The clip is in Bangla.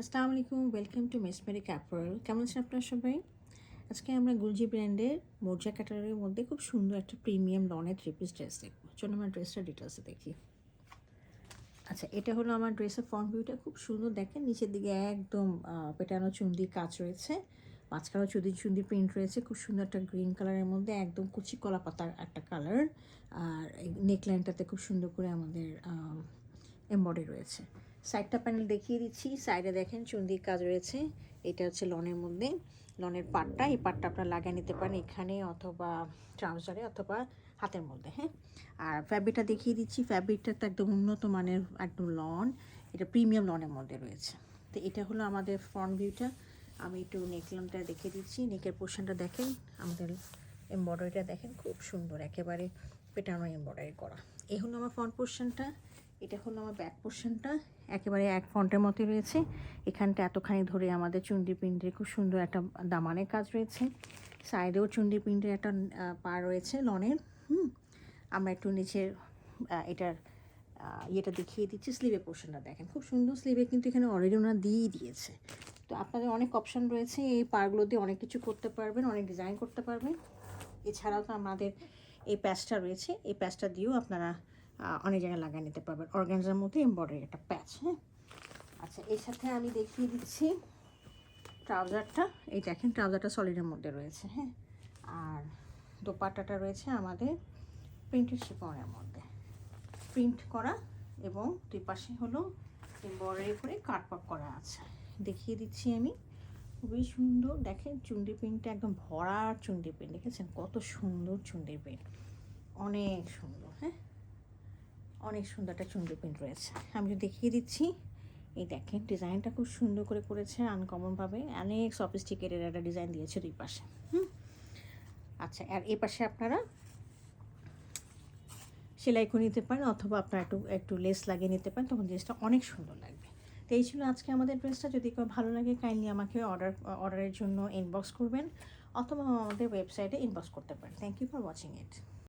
আসসালামু আলাইকুম, ওয়েলকাম টু মেসমেরিক অ্যাপারেল। কেমন আছেন আপনারা সবাই? আজকে আমরা গুলজি ব্র্যান্ডের মোর্জা ক্যাটাগরির মধ্যে খুব সুন্দর একটা প্রিমিয়াম লনের থ্রি পিস ড্রেস দেখবো। চলুন আমরা ড্রেসটা ডিটেলসে দেখি। আচ্ছা, এটা হলো আমার ড্রেসের ফ্রন্ট ভিউটা। খুব সুন্দর দেখেন, নিচের দিকে একদম পেটানো চুন্দি কাজ রয়েছে, মাঝখানেও চুন্দি প্রিন্ট রয়েছে। খুব সুন্দর একটা গ্রিন কালারের মধ্যে একদম কুচি কলা পাতার একটা কালার। আর এই নেকলাইনটাতে খুব সুন্দর করে আমাদের এমব্রয়ডারি রয়েছে। সাইডটা প্যানেল দেখিয়ে দিচ্ছি। সাইডে দেখেন চুন্দির কাজ রয়েছে। এটা হচ্ছে লনের মধ্যে, লনের পাটটা। এই পাটটা আপনারা লাগিয়ে নিতে পারেন এখানে, অথবা ট্রাউজারে, অথবা হাতের মধ্যে। হ্যাঁ, আর ফ্যাব্রিকটা দেখিয়ে দিচ্ছি। ফ্যাব্রিকটা তো একদম উন্নত মানের, একদম লন, এটা প্রিমিয়াম লনের মধ্যে রয়েছে। তো এটা হলো আমাদের ফ্রন্ট ভিউটা। আমি একটু নেকলামটা দেখিয়ে দিচ্ছি। নেকের পোর্শনটা দেখেন, আমাদের এমব্রয়ডারিটা দেখেন, খুব সুন্দর, একেবারে পেটানো এমব্রয়ডারি করা। এই হলো আমার ফ্রন্ট পোর্শনটা। এটা হলো আমার ব্যাক পোর্শনটা, একেবারে এক ফ্রন্টের মতোই রয়েছে। এখানটা এতখানি ধরে আমাদের চুন্ডি প্রিন্টের খুব সুন্দর একটা দামানের কাজ রয়েছে। সাইডেও চুন্ডি প্রিন্টের একটা পা রয়েছে লনের। আমরা একটু নিচের এটার ইয়েটা দেখিয়ে দিচ্ছি। স্লিভের পোর্শনটা দেখেন, খুব সুন্দর স্লিভে কিন্তু এখানে অলরেডি ওনারা দিয়েই দিয়েছে। তো আপনাদের অনেক অপশান রয়েছে, এই পারগুলো দিয়ে অনেক কিছু করতে পারবেন, অনেক ডিজাইন করতে পারবেন। এছাড়াও তো আমাদের এই প্যাচটা রয়েছে, এই প্যাচটা দিয়েও আপনারা অনেক জায়গায় লাগিয়ে নিতে পারবেন। অর্গানজার মধ্যে এমব্রয়ডারি একটা প্যাচ। হ্যাঁ, আচ্ছা, এর সাথে আমি দেখিয়ে দিচ্ছি ট্রাউজারটা। এই দেখেন, ট্রাউজারটা সলিডের মধ্যে রয়েছে। হ্যাঁ, আর দোপাট্টাটা রয়েছে আমাদের প্রিন্টেড শিফনের মধ্যে, প্রিন্ট করা, এবং দুই পাশে হলো এমব্রয়ডারি করে কাটওয়ার্ক করা আছে। দেখিয়ে দিচ্ছি আমি, খুবই সুন্দর দেখেন। চুন্ডি প্রিন্টটা একদম ভরার চুন্ডি প্রিন্ট, দেখেছেন কত সুন্দর চুন্ডি প্রিন্ট, অনেক সুন্দর। হ্যাঁ, অনেক সুন্দর একটা চুন্ডি প্রিন্ট রয়েছে। আমি তো দেখিয়ে দিচ্ছি। এই দেখেন, ডিজাইনটা খুব সুন্দর করে করেছে, আনকমনভাবে অনেক সফিস্টিকেটেড একটা ডিজাইন দিয়েছে দুই পাশে। আচ্ছা, আর এই পাশে আপনারা সেলাই করে নিতে পারেন, অথবা আপনারা একটু একটু লেস লাগিয়ে নিতে পারেন, তখন ড্রেসটা অনেক সুন্দর লাগবে। তো এই ছিল আজকে আমাদের ড্রেসটা। যদি কেউ ভালো লাগে, কাইন্ডলি আমাকে অর্ডারের জন্য ইনবক্স করবেন, অথবা আমাদের ওয়েবসাইটে ইনবক্স করতে পারেন। Thank you for watching it.